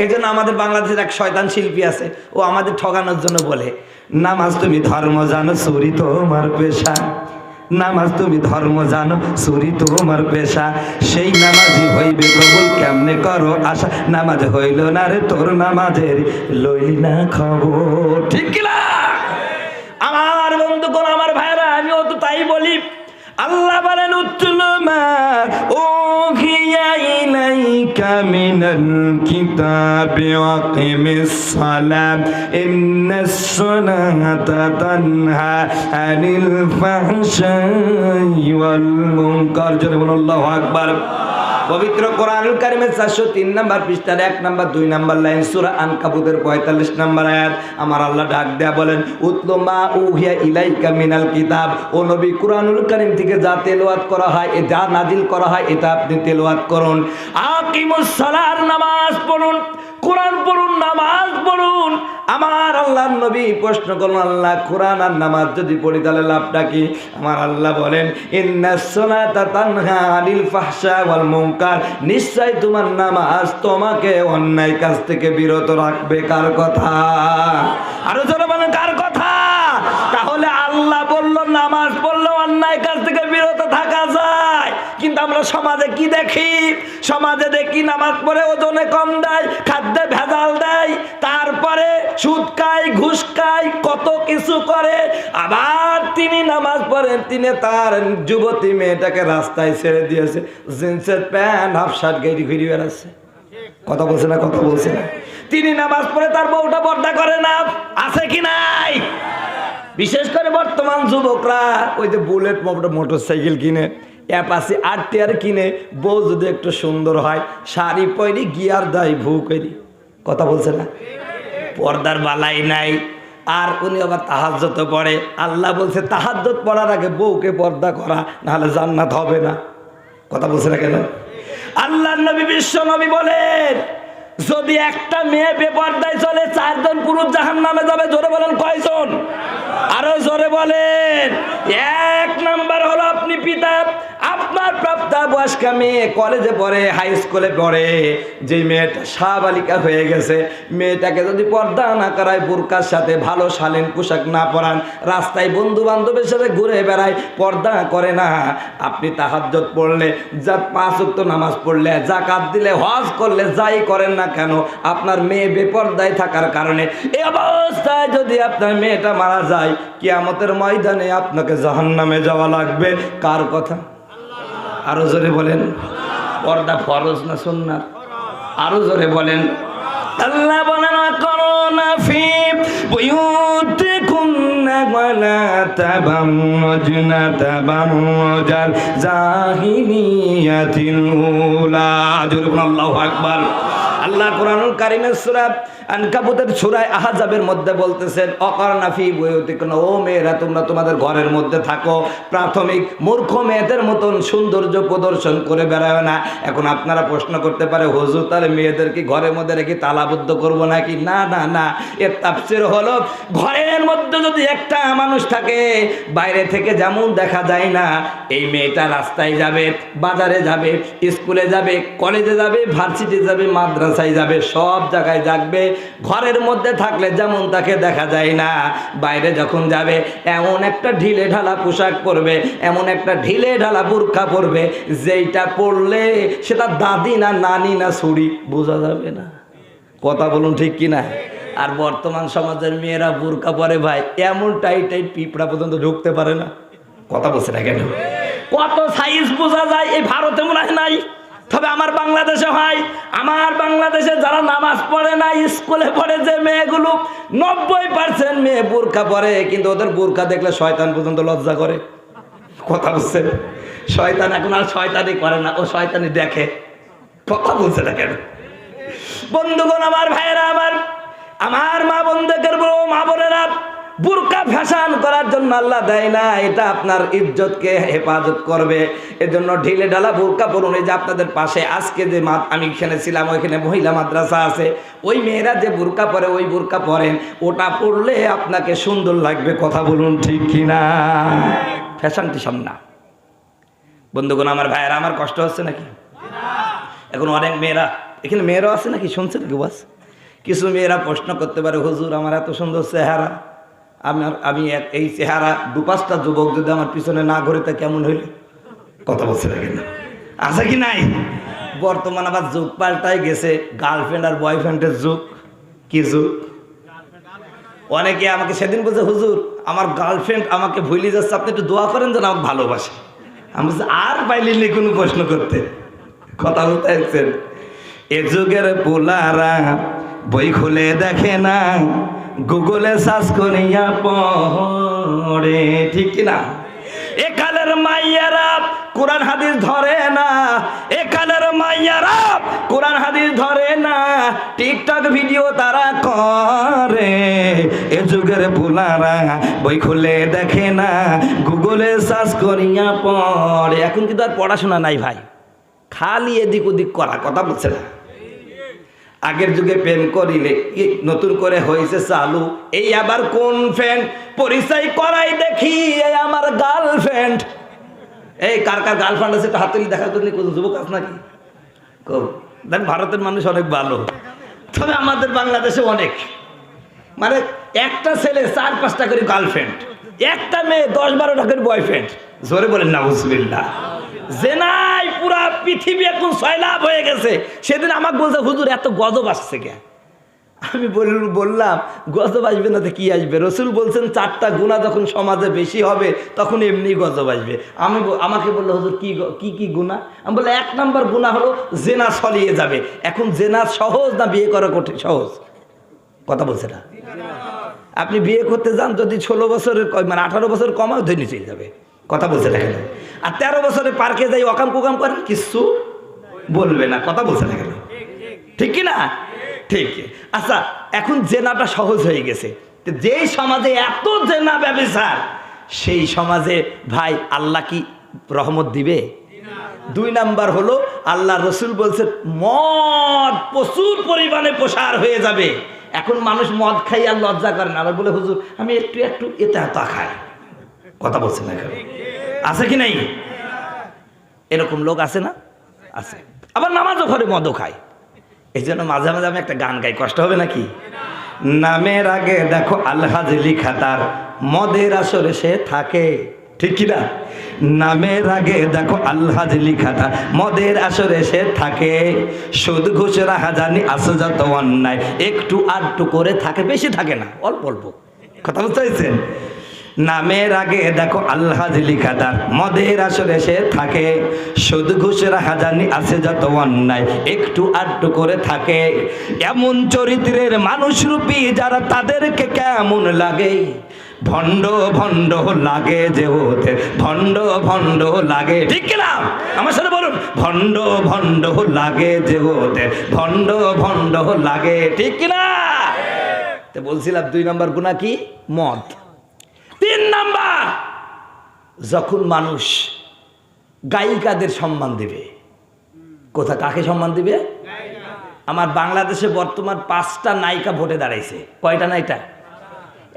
এই জন্য আমাদের বাংলাদেশের এক শয়তান শিল্পী আছে, ও আমাদের ঠগানোর জন্য বলে, নামাজ তুমি ধর্ম জানো, চুরি তোমার পেশা। নামাজ তুমি ধর্ম জানো, চুরি তোমার পেশা। সেই নামাজি হইবে কবুল, কেমনে করো আশা। নামাজ হইল না রে তোর, নামাজের লইলি না খবর। ঠিক কিনা আমার বন্ধুগণ, আমার ভাইরা? আমিও তো তাই বলি। আল্লাহ বলেন, উতলু মা উহিয়া ইলাইকা মিনাল কিতাবি ওয়া আকিমিস সালাত ইন্নাস সালাতা তানহা আনিল ফাহশাই ওয়াল মুনকার। জোরে বলুন আল্লাহু আকবার। পবিত্র কোরআনুল কারীমের 403 নম্বর পৃষ্ঠার 1 নম্বর 2 নম্বর লাইন, সূরা আনকাবুতের 45 নম্বর আয়াত। আমার আল্লাহ ডাক দেয়া বলেন, উতলু মা উহিয়া ইলাইকা মিনাল কিতাব। ও নবী, কোরআনুল কারীম থেকে যা তেলাওয়াত করা হয়, যা নাজিল করা হয়, এটা আপনি তেলাওয়াত করুন। আকিমুস সালাত, নামাজ পড়ুন, কোরআন পড়ুন, নামাজ পড়ুন। আমার আল্লাহর নবী প্রশ্ন করলেন, আল্লাহ, কোরআন আর নামাজ যদি পড়ি তাহলে লাভটা কি? আমার আল্লাহ বলেন, ইন্নাস সালাতা তানহা আনিল ফাহশা ওয়াল মুনকার। নিশ্চয় তোমার নামাজ তোমাকে অন্যায় কাজ থেকে বিরত রাখবে। কার কথা? আরো জোরে বলেন, কার কথা? তাহলে আল্লাহ বলল নামাজ পড়লে অন্যায় কাজ থেকে বিরত থাকা যায়। কিন্তু আমরা সমাজে কি দেখি? সমাজে দেখি নামাজ পড়ে ওজনে কম দেয়, খাদ্যে ভেজাল দেয়, তারপরে সুদ খায়, ঘুষ খায়, কত কিছু করে। আবার তিনি নামাজ পড়েন, তিনি তার যুবতী মেয়েটাকে রাস্তায় ছেড়ে দিয়েছে, জিন্সের প্যান্ট হাফ শার্ট গাড়ি ঘুরে বেড়াচ্ছে। কথা বলছে না? কথা বলছে না? তিনি নামাজ পড়ে তার বউটা পর্দা করে না, আছে কি নাই? বিশেষ করে বর্তমান যুবকরা ওই যে বুলেট মোটর সাইকেল কিনে, অ্যাপাচি আরটিআর কিনে, বউ যদি একটু সুন্দর হয়, শাড়ি পরি, গিয়ার দেয়, ভু করি। কথা বলছে না? পর্দার বালাই নাই। আর উনি আবার তাহাজ্জুদ পড়ে। আল্লাহ বলছে তাহাজ্জুদ পড়ার আগে বউকে পর্দা করা, নাহলে জান্নাত হবে না। কথা বলছে না কেন? আল্লাহর নবী, বিশ্ব নবী বলেন, যদি একটা মেয়ে বেপর্দায় চলে, 4 জন পুরুষ জাহান্নামে যাবে। জোরে বলেন, কয়জন? আরো জোরে বলেন। 1 নাম্বার হলো আপনি পিতা, আপনার প্রাপ্তবয়স্কা মেয়ে কলেজে পড়ে, হাই স্কুলে পড়ে, যে মেয়েটা সাবালিকা হয়ে গেছে, মেয়েটাকে যদি পর্দা না করায়, বোরকার সাথে ভালো শালীন পোশাক না পরান, রাস্তায় বন্ধু বান্ধবের সাথে ঘুরে বেড়ায়, পর্দা করে না, আপনি তাহাজ্জুদ পড়লে, 5 ওয়াক্ত নামাজ পড়লে, যাকাত দিলে, হজ করলে, যাই করেন না কেন, আপনার মেয়ে বেপর্দায় থাকার কারণে এই অবস্থায় যদি আপনার মেয়েটা মারা যায়, কিয়ামতের ময়দানে আপনাকে জাহান্নামে যাওয়া লাগবে। কার কথা? আরো জোরে বলেন। পর্দা ফরজ না সুন্নাত? আরো জোরে বলেন। আল্লাহ বলেন, করোনা ফি বুয়ুতিকুন্না ওয়ালা তাবাররুজনা তাবাররুজাল জাহিলিয়াতিল উলা। আল্লাহু আকবার। আল্লাহ কোরআনুল কারীমের সূরা আনকাবুতের সূরা আহজাবের মধ্যে বলতেছেন, অকারনা ফি বুয়ুতিকুন্না, ও মেয়েরা তোমরা তোমাদের ঘরের মধ্যে থাকো, প্রাথমিক মূর্খ মেয়েদের মতন সৌন্দর্য প্রদর্শন করে বেড়ায় না। এখন আপনারা প্রশ্ন করতে পারে, হুজুর তাহলে মেয়েদের কি ঘরের মধ্যে রেখে তালাবদ্ধ করবো নাকি? না না না, এর তাফসীর হলো, ঘরের মধ্যে যদি একটা মানুষ থাকে, বাইরে থেকে যেমন দেখা যায় না, এই মেয়েটা রাস্তায় যাবে, বাজারে যাবে, স্কুলে যাবে, কলেজে যাবে, ভার্সিটি যাবে, মাদ্রাসায় যাবে, সব জায়গায় যাবে, ঘরের মধ্যে থাকলে যেমন তাকে দেখা যায় না, বাইরে যখন যাবে এমন একটা ঢিলে ঢালা পোশাক পরবে, এমন একটা ঢিলে ঢালা বোরকা পরবে, যেইটা পরলে সেটা দাদি না নানি না ছুরি বোঝা যাবে না। কথা বলুন ঠিক কিনা? আর বর্তমান সমাজের মেয়েরা বোরকা পরে ভাই, এমন টাইট টাইট পিঁপড়া পর্যন্ত ঢুকতে পারে না। কথা বলছে না কেন? কত সাইজ বোঝা যায়, এই ভারতে মনে হয় নাই, তবে আমার বাংলাদেশে হয়। আমার বাংলাদেশে যারা নামাজ পড়ে না, স্কুলে পড়ে যে মেয়েগুলো, 90% মেয়ে বোরকা পরে, কিন্তু ওদের বোরকা দেখলে শয়তান পর্যন্ত লজ্জা করে। কথা বলছে? শয়তান এখন আর শয়তানি করে না, ও শয়তানি দেখে। কথা বলছে না কেন? বন্ধুগণ, আমার ভাইয়েরা, আমার মা বোনদের বড় মা বোনেরা, বুরকা ফ্যাশন করার জন্য আল্লাহ দেয় না, এটা আপনার ইজ্জতকে হেফাজত করবে। এজন্য ঢিলে ঢালা বুরকা পরুন। এই যে আপনাদের পাশে আজকে যে আমি এখানে ছিলাম, ওইখানে মহিলা মাদ্রাসা আছে, ওই মেয়েরা যে বুরকা পরে, ওই বুরকা পরেন, ওটা পরলে আপনাকে সুন্দর লাগবে। কথা বলুন ঠিক কিনা? ফ্যাশন টিশন না। বন্ধুগণ, আমার ভাইয়েরা, আমার কষ্ট হচ্ছে নাকি? এখন অনেক মেয়েরা এখানে মেয়েরাও আছে নাকি, শুনছেন কি বাস? কিছু মেয়েরা প্রশ্ন করতে পারে, হুজুর আমার এত সুন্দর চেহারা, আমি এই চেহারা 2-5টা যুবক যদি আমার পিছনে না ঘুরে তা কেমন হইল? কথা বলছে না কেন? আছে কি নাই? বর্তমান আবার যুগ পাল্টাই গেছে, গার্লফ্রেন্ড আর বয়ফ্রেন্ডের যুগ। কি যুগ? অনেকে আমাকে সেদিন বলছে, হুজুর আমার গার্লফ্রেন্ড আমাকে ভুলে যাচ্ছে, আপনি একটু দোয়া করেন যেন আমাকে ভালোবাসে। আমি বলছি আর পাইলি কোনো প্রশ্ন করতে। কথা বলতে আসছেন, এ যুগের পোলারা বই খুলে দেখে না, গুগলে সার্চ করিয়া পড়ে, ঠিক কিনা? একালের মাইয়ারা কোরআন হাদিস ধরে না, একালের মাইয়ারা কোরআন হাদিস ধরে না, টিকটক ভিডিও তারা করে। এ যুগের পোলারা বই খুলে দেখে না, গুগলে সার্চ করিয়া পড়ে। এখন কিন্তু আর পড়াশোনা নাই ভাই, খালি এদিক ওদিক করা। কথা বলছে না? আগের যুগে প্রেম করিলে নতুন করে হয়েছে চালু, এই আবার কোন ফ্রেন্ড পরিচয় করাই দেখি, এই আমার গার্লফ্রেন্ড। এই কার কার গার্লফ্রেন্ড আছে একটু হাততালি দেখা করলে, কোন যুবক আছে নাকি? দেখ ভারতের মানুষ অনেক ভালো, তবে আমাদের বাংলাদেশে অনেক, মানে একটা ছেলে 4-5টা করে গার্লফ্রেন্ড, একটা মেয়ে 10-12টা করে বয়ফ্রেন্ড। জোরে বলেন নাউজুবিল্লাহ। জেনাই পুরা পৃথিবী এখন সয়লাভ হয়ে গেছে। সেদিন আমাকে বলছে, হুজুর এত গজব আসছে কে? আমি বললাম গজব আসবে না তো কি আসবে? রসুল বলছেন 4টা গুনাহ যখন সমাজে বেশি হবে তখন এমনি গজব আসবে। আমাকে বললো, হুজুর কি গুনাহ? আমি বললাম 1 নম্বর গুনাহ হলো জেনা ছড়িয়ে যাবে। এখন জেনা সহজ না বিয়ে করা কঠিন? সহজ। কথা বলছে না? আপনি বিয়ে করতে যান, যদি 16 বছরের মানে 18 বছর কমাও ধরে চলে যাবে। কথা বলছে না কেন? আর 13 বছরে পার্কে যাই অকাম কুকাম করেন, কিছু বলবে না। কথা বলছে না কেন? ঠিক কি না? ঠিক। আচ্ছা, এখন জেনাটা সহজ হয়ে গেছে। যেই সমাজে এত জেনা ব্যভিচার, সেই সমাজে ভাই আল্লাহ কি রহমত দিবে? 2 নাম্বার হলো আল্লাহ রসুল বলছে মদ প্রচুর পরিমাণে প্রসার হয়ে যাবে। এখন মানুষ মদ খাই আর লজ্জা করে না, আবার বলে হুজুর আমি একটু এটা খাই। কথা বলছে না কেন? আছে কি নাই? এরকম লোক আছে না? আছে। আবার নামাজও ঘরে মদও খায়। এই জন্য মাঝে মাঝে আমি একটা গান গাই, কষ্ট হবে নাকি? নামের আগে দেখো আলহাজ লিখা, তার মদের আসরে সে থাকে, ঠিক কিনা? নামের আগে দেখো আলহাজ লিখা, তার মদের আসরে সে থাকে। সুদ ঘুষ রাহাজানি আসে যত অন্যায়, একটু আধটু করে থাকে, বেশি থাকে না, অল্প অল্প। কথা বুঝতে পারছেন? নামের আগে দেখো আলহাজ লিখা, তার মদের আসরে সে থাকে। সুদ ঘুষ রাহাজানি আছে যত অন্যায়, একটু আধটু করে থাকে। এমন চরিত্রের মানুষ রূপী যারা, তাদেরকে কেমন লাগে? ভণ্ড ভণ্ড লাগে যে ওদের, ভণ্ড ভণ্ড লাগে, ঠিক কিনা? আমার সাথে বলুন, ভণ্ড ভণ্ড লাগে যে ওদের, ভণ্ড ভণ্ড লাগে, ঠিক কিনা? তো বলছিলাম 2 নম্বর গুনাহ কি? মদ। 3 নাম্বার, যখন মানুষ গায়িকাদের সম্মান দিবে। কোথা কাকে সম্মান দিবে? আমার বাংলাদেশে বর্তমান 5টা নায়িকা ভোটে দাঁড়াইছে। কয়টা নায়িকা?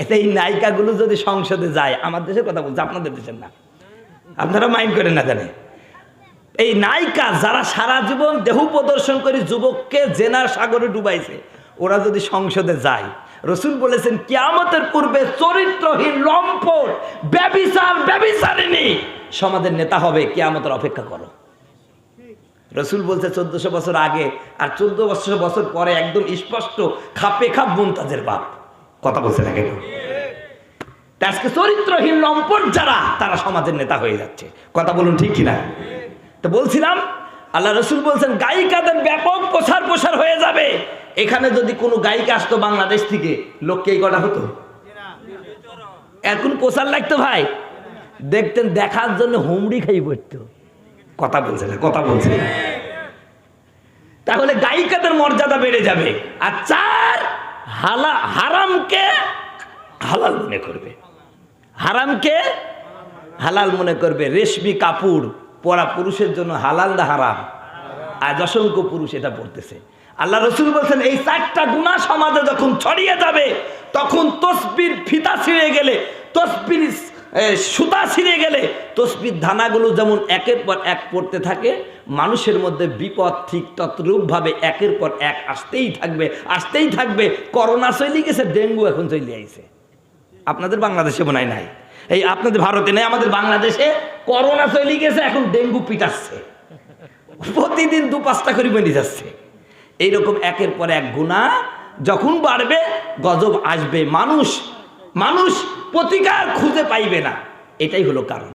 এতে এই নায়িকাগুলো যদি সংসদে যায়, আমার দেশের কথা বলছে, আপনাদের দেশের না, আপনারা মাইন্ড করেন না জানে, এই নায়িকা যারা সারা জীবন দেহ প্রদর্শন করে যুবককে জেনার সাগরে ডুবাইছে, ওরা যদি সংসদে যায়, রসুল বলেছেন কিয়ামতের পূর্বে চরিত্রহীন লম্পট ব্যভিচারিণী সমাজের নেতা হবে। কিয়ামতের অপেক্ষা করো। রসুল বলছে 1400 বছর আগে, আর 1400 বছর পরে একদম স্পষ্ট, খাপে খাপ মুমতাজের বাপ। কথা বলছে না কেন? আজকে চরিত্রহীন লম্পট যারা, তারা সমাজের নেতা হয়ে যাচ্ছে। কথা বলুন ঠিক কিনা? তো বলছিলাম আল্লাহ রসুল বলছেন গায়িকাদের ব্যাপক প্রসার হয়ে যাবে। এখানে যদি কোনো গায়িকা আসতো বাংলাদেশ থেকে, লোককে এই কটা হতো? এখন প্রচার লাগতো ভাই, দেখতেন দেখার জন্য হুমড়ি খাই পড়তো। কথা বলছে না? কথা বলছে না? তাহলে গায়িকাদের মর্যাদা বেড়ে যাবে। আর 4, হারামকে হালাল মনে করবে, হারামকে হালাল মনে করবে। রেশমি কাপড় পরা পুরুষের জন্য হালাল না হারাম? আজ অসংখ্য পুরুষ এটা পড়তেছে। আল্লাহ রসুল বলছেন এই 4টা গুনাহ সমাজে যখন ছড়িয়ে যাবে, তখন তসবির ফিতা ছিঁড়ে গেলে তসবির সুতা ছিঁড়ে গেলে তসবির ধানাগুলো যেমন একের পর এক পড়তে থাকে, মানুষের মধ্যে বিপদ ঠিক তদ্রূপভাবে একের পর এক আসতেই থাকবে, আসতেই থাকবে। করোনা চলে গেছে, ডেঙ্গু এখন চলে আইছে। আপনাদের বাংলাদেশে মনে হয় নাই, এই আপনাদের ভারতে নেই, আমাদের বাংলাদেশে করোনা চলে গেছে, এখন ডেঙ্গু পিটাচ্ছে, প্রতিদিন 2-5টা করে বেরিয়ে যাচ্ছে। এইরকম একের পর এক গুনাহ যখন বাড়বে, গজব আসবে, মানুষ প্রতিকার খুঁজে পাইবে না। এটাই হলো কারণ।